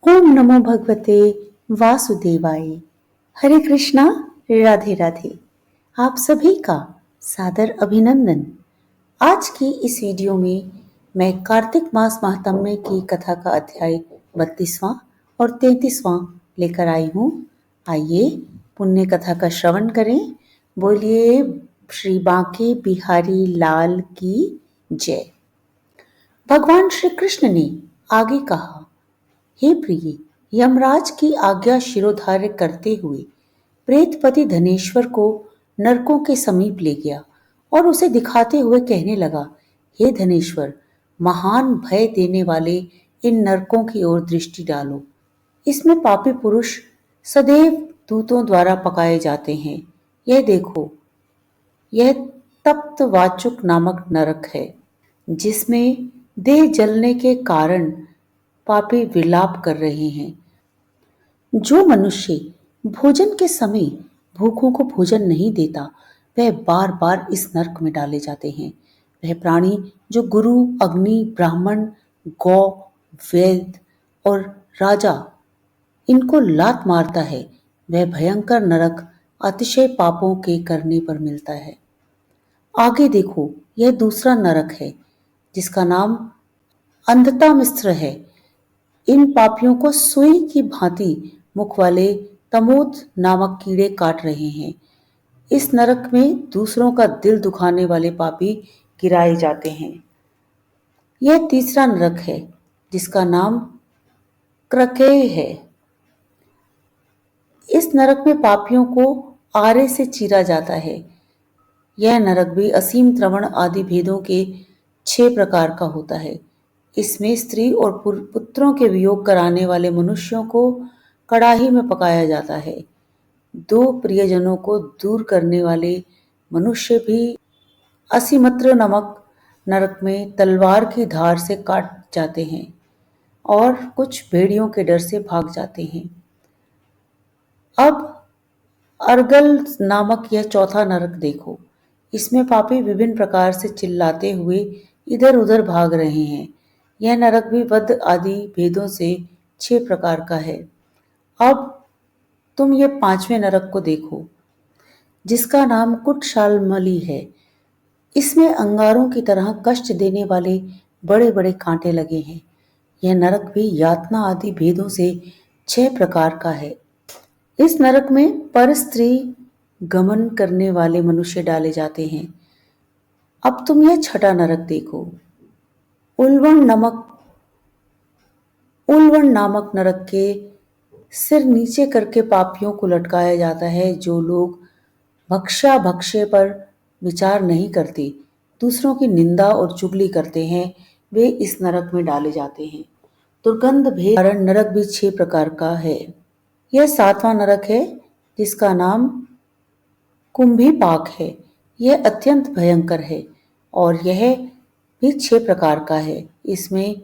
ओम नमो भगवते वासुदेवाय। हरे कृष्णा। राधे राधे। आप सभी का सादर अभिनंदन। आज की इस वीडियो में मैं कार्तिक मास महात्म्य की कथा का अध्याय 32वां और 33वां लेकर आई हूँ। आइए पुण्य कथा का श्रवण करें। बोलिए श्री बांके बिहारी लाल की जय। भगवान श्री कृष्ण ने आगे कहा, हे प्रिय, यमराज की आज्ञा शिरोधार्य करते हुए प्रेतपति धनेश्वर को नरकों के समीप ले गया और उसे दिखाते हुए कहने लगा, हे धनेश्वर, महान भय देने वाले इन नरकों की ओर दृष्टि डालो। इसमें पापी पुरुष सदैव दूतों द्वारा पकाए जाते हैं। यह देखो, यह तप्त वाचुक नामक नरक है, जिसमें देह जलने के कारण पापी विलाप कर रहे हैं। जो मनुष्य भोजन के समय भूखों को भोजन नहीं देता, वह बार बार इस नरक में डाले जाते हैं। वह प्राणी जो गुरु, अग्नि, ब्राह्मण, गौ, वैद्य और राजा इनको लात मारता है, वह भयंकर नरक अतिशय पापों के करने पर मिलता है। आगे देखो, यह दूसरा नरक है, जिसका नाम अंधता मिश्र है। इन पापियों को सुई की भांति मुख वाले तमोद नामक कीड़े काट रहे हैं। इस नरक में दूसरों का दिल दुखाने वाले पापी गिराए जाते हैं। यह तीसरा नरक है, जिसका नाम क्रकेय है। इस नरक में पापियों को आरे से चीरा जाता है। यह नरक भी असीम त्रवण आदि भेदों के 6 प्रकार का होता है। इसमें स्त्री और पुत्रों के वियोग कराने वाले मनुष्यों को कड़ाही में पकाया जाता है। 2 प्रियजनों को दूर करने वाले मनुष्य भी असीमत्र नमक नरक में तलवार की धार से काट जाते हैं और कुछ भेड़ियों के डर से भाग जाते हैं। अब अर्गल नामक यह चौथा नरक देखो। इसमें पापी विभिन्न प्रकार से चिल्लाते हुए इधर उधर भाग रहे हैं। यह नरक भी वध आदि भेदों से 6 प्रकार का है। अब तुम ये 5वें नरक को देखो, जिसका नाम कुटशालमली है। इसमें अंगारों की तरह कष्ट देने वाले बड़े बड़े कांटे लगे हैं। यह नरक भी यातना आदि भेदों से 6 प्रकार का है। इस नरक में पर स्त्री गमन करने वाले मनुष्य डाले जाते हैं। अब तुम यह 6ठा नरक देखो। उल्वण नामक नरक के सिर नीचे करके पापियों को लटकाया जाता है। जो लोग भक्ष्य पर विचार नहीं करते, दूसरों की निंदा और चुगली करते हैं, वे इस नरक में डाले जाते हैं। दुर्गंध भेद कारण नरक भी 6 प्रकार का है। यह 7वां नरक है, जिसका नाम कुंभी पाक है। यह अत्यंत भयंकर है और यह भी 6 प्रकार का है। इसमें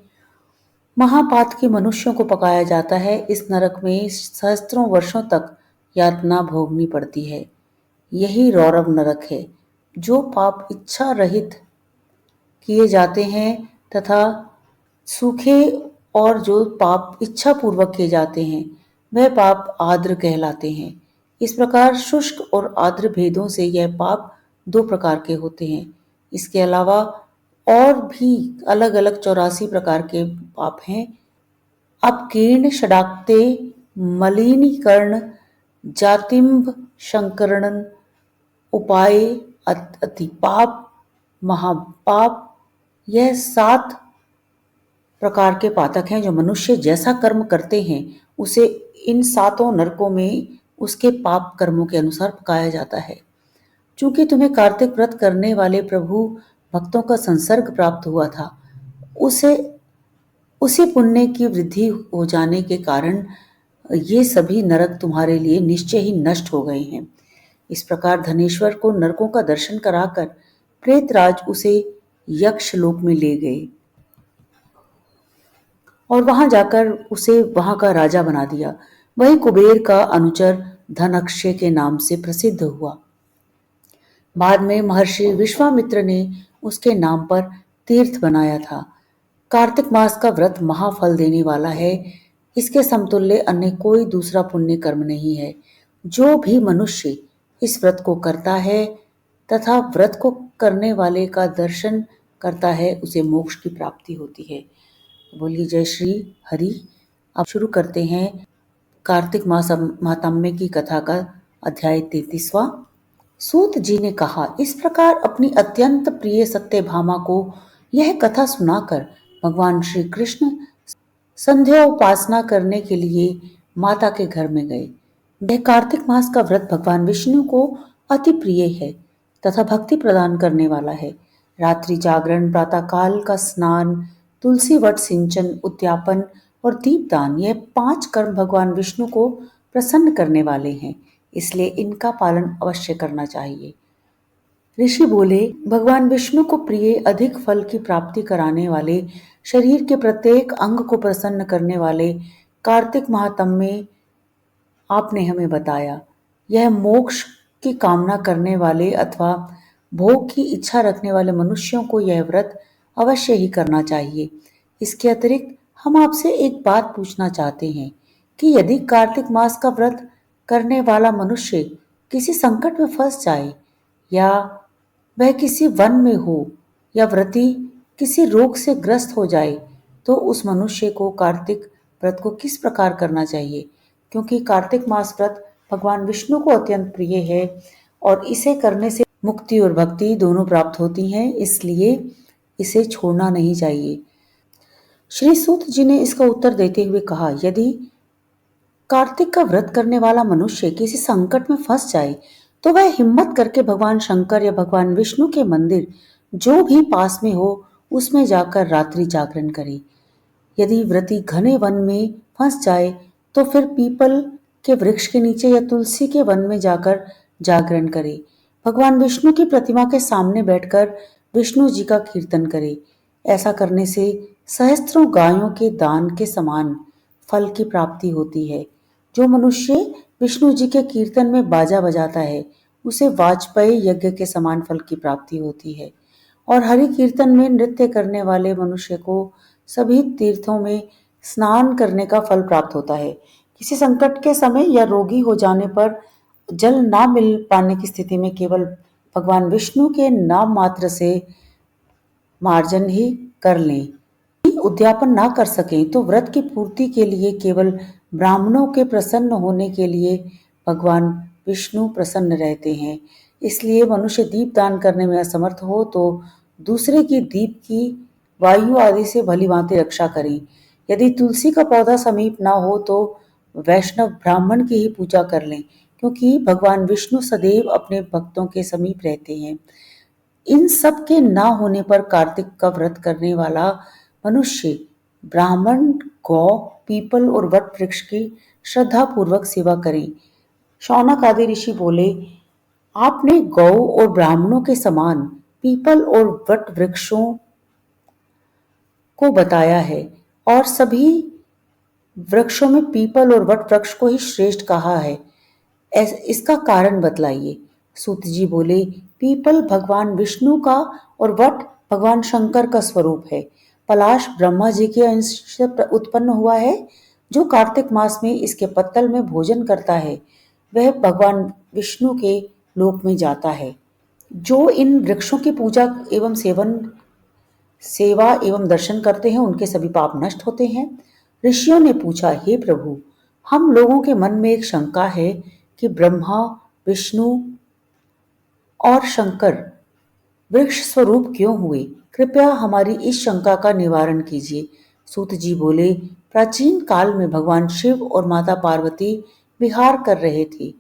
महापात के मनुष्यों को पकाया जाता है। इस नरक में सहस्त्रों वर्षों तक यातना भोगनी पड़ती है। यही रौरव नरक है, जो पाप इच्छा रहित किए जाते हैं तथा सूखे, और जो पाप इच्छा पूर्वक किए जाते हैं वह पाप आर्द्र कहलाते हैं। इस प्रकार शुष्क और आर्द्र भेदों से यह पाप 2 प्रकार के होते हैं। इसके अलावा और भी अलग अलग 84 प्रकार के पाप हैं। अपकीर्ण, षडाक्ते, मलिनीकरण, जातिम्भ, शंकरण, उपाय, अतिपाप, महापाप, यह 7 प्रकार के पातक हैं, जो मनुष्य जैसा कर्म करते हैं उसे इन 7 नरकों में उसके पाप कर्मों के अनुसार पकाया जाता है। चूंकि तुम्हें कार्तिक व्रत करने वाले प्रभु भक्तों का संसर्ग प्राप्त हुआ था, उसी पुण्य की वृद्धि हो जाने के कारण ये सभी नरक तुम्हारे लिए निश्चय ही नष्ट हो गए हैं। इस प्रकार धनेश्वर को नरकों का दर्शन कराकर प्रेतराज उसे यक्ष लोक में ले गए और वहां जाकर उसे वहां का राजा बना दिया। वही कुबेर का अनुचर धनअक्षय के नाम से प्रसिद्ध हुआ। बाद में महर्षि विश्वामित्र ने उसके नाम पर तीर्थ बनाया था। कार्तिक मास का व्रत महाफल देने वाला है। इसके समतुल्य अन्य कोई दूसरा पुण्य कर्म नहीं है। जो भी मनुष्य इस व्रत को करता है तथा व्रत को करने वाले का दर्शन करता है, उसे मोक्ष की प्राप्ति होती है। बोलिए जय श्री हरि। अब शुरू करते हैं कार्तिक मास महात्म्य की कथा का अध्याय 33वां। सूत जी ने कहा, इस प्रकार अपनी अत्यंत प्रिय सत्यभामा को यह कथा सुनाकर भगवान श्री कृष्ण संध्या उपासना करने के लिए माता के घर में गए। यह कार्तिक मास का व्रत भगवान विष्णु को अति प्रिय है तथा भक्ति प्रदान करने वाला है। रात्रि जागरण, प्रातःकाल का स्नान, तुलसी वट सिंचन, उद्यापन और दीपदान, यह 5 कर्म भगवान विष्णु को प्रसन्न करने वाले हैं, इसलिए इनका पालन अवश्य करना चाहिए। ऋषि बोले, भगवान विष्णु को प्रिय, अधिक फल की प्राप्ति कराने वाले, शरीर के प्रत्येक अंग को प्रसन्न करने वाले कार्तिक महात्म्य आपने हमें बताया। यह मोक्ष की कामना करने वाले अथवा भोग की इच्छा रखने वाले मनुष्यों को यह व्रत अवश्य ही करना चाहिए। इसके अतिरिक्त हम आपसे एक बात पूछना चाहते हैं कि यदि कार्तिक मास का व्रत करने वाला मनुष्य किसी संकट में फंस जाए, या वह किसी वन में हो, या व्रती किसी रोग से ग्रस्त हो जाए, तो उस मनुष्य को कार्तिक व्रत को किस प्रकार करना चाहिए? क्योंकि कार्तिक मास व्रत भगवान विष्णु को अत्यंत प्रिय है और इसे करने से मुक्ति और भक्ति दोनों प्राप्त होती हैं, इसलिए इसे छोड़ना नहीं चाहिए। श्री सूत जी ने इसका उत्तर देते हुए कहा, यदि कार्तिक का व्रत करने वाला मनुष्य किसी संकट में फंस जाए, तो वह हिम्मत करके भगवान शंकर या भगवान विष्णु के मंदिर जो भी पास में हो, उसमें जाकर रात्रि जागरण करे। यदि व्रती घने वन में फंस जाए, तो फिर पीपल के वृक्ष के नीचे या तुलसी के वन में जाकर जागरण करे। भगवान विष्णु की प्रतिमा के सामने बैठकर विष्णु जी का कीर्तन करे। ऐसा करने से सहस्त्रों गायों के दान के समान फल की प्राप्ति होती है। जो मनुष्य विष्णु जी के कीर्तन में बाजा बजाता है, उसे वाजपेयी यज्ञ के समान फल की प्राप्ति होती है। और हरि कीर्तन में नृत्य करने वाले मनुष्य को सभी तीर्थों में स्नान करने का फल प्राप्त होता है। किसी संकट के समय या रोगी हो जाने पर जल ना मिल पाने की स्थिति में केवल भगवान विष्णु के नाम मात्र से मार्जन ही कर लें। उद्यापन ना कर सकें तो व्रत की पूर्ति के लिए केवल ब्राह्मणों के प्रसन्न होने के लिए भगवान विष्णु प्रसन्न रहते हैं। इसलिए मनुष्य दीप दान करने में असमर्थ हो तो दूसरे की दीप की वायु आदि से भली भांति रक्षा करें। यदि तुलसी का पौधा समीप ना हो तो वैष्णव ब्राह्मण की ही पूजा कर लें, क्योंकि भगवान विष्णु सदैव अपने भक्तों के समीप रहते हैं। इन सब के ना होने पर कार्तिक का व्रत करने वाला मनुष्य ब्राह्मण, गौ, पीपल और वट वृक्ष की श्रद्धा पूर्वक सेवा करें। शौनक आदि ऋषि बोले, आपने गौ और ब्राह्मणों के समान पीपल और वट वृक्षों को बताया है, और सभी वृक्षों में पीपल और वट वृक्ष को ही श्रेष्ठ कहा है। इसका कारण बतलाइए। सूत जी बोले, पीपल भगवान विष्णु का और वट भगवान शंकर का स्वरूप है। पलाश ब्रह्मा जी के अंश से उत्पन्न हुआ है। जो कार्तिक मास में इसके पत्तल में भोजन करता है, वह भगवान विष्णु के लोक में जाता है। जो इन वृक्षों की पूजा एवं सेवा एवं दर्शन करते हैं, उनके सभी पाप नष्ट होते हैं। ऋषियों ने पूछा, हे प्रभु, हम लोगों के मन में एक शंका है कि ब्रह्मा, विष्णु और शंकर वृक्ष स्वरूप क्यों हुए? कृपया हमारी इस शंका का निवारण कीजिए। सूत जी बोले, प्राचीन काल में भगवान शिव और माता पार्वती विहार कर रहे थे।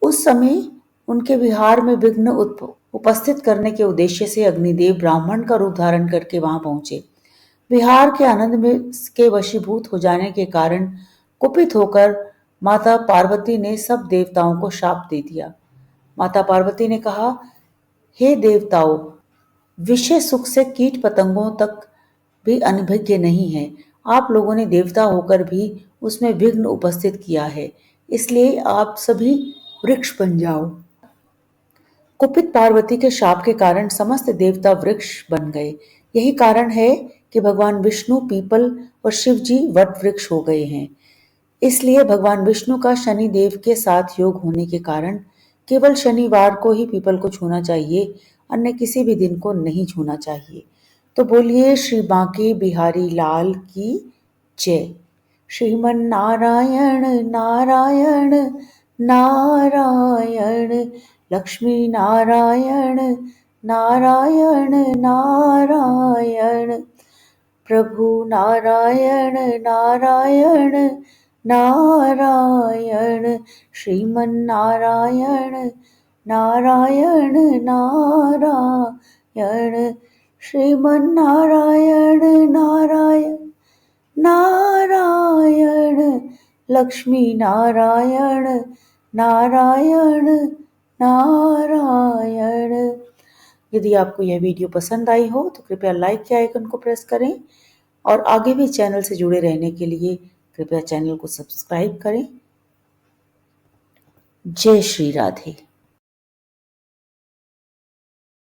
उस समय उनके विहार में विघ्न उपस्थित करने के उद्देश्य से अग्निदेव ब्राह्मण का रूप धारण करके वहां पहुंचे। विहार के आनंद में के वशीभूत हो जाने के कारण कुपित होकर माता पार्वती ने सब देवताओं को शाप दे दिया। माता पार्वती ने कहा, हे देवताओं, विषय सुख से कीट पतंगों तक भी अनभिज्ञ नहीं है। आप लोगों ने देवता होकर भी उसमें विघ्न उपस्थित किया है, इसलिए आप सभी वृक्ष बन जाओ। कुपित पार्वती के शाप के कारण समस्त देवता वृक्ष बन गए। यही कारण है कि भगवान विष्णु पीपल और शिव जी वट वृक्ष हो गए हैं। इसलिए भगवान विष्णु का शनि देव के साथ योग होने के कारण केवल शनिवार को ही पीपल को छूना चाहिए, अन्य किसी भी दिन को नहीं छूना चाहिए। तो बोलिए श्री बांके बिहारी लाल की जय। श्रीमन नारायण नारायण नारायण, लक्ष्मी नारायण नारायण नारायण, प्रभु नारायण नारायण नारायण, श्रीमन नारायण नारायण नारायण, श्रीमन नारायण नारायण नारायण, लक्ष्मी नारायण नारायण नारायण। यदि आपको यह वीडियो पसंद आई हो तो कृपया लाइक के आइकन को प्रेस करें और आगे भी चैनल से जुड़े रहने के लिए कृपया चैनल को सब्सक्राइब करें। जय श्री राधे।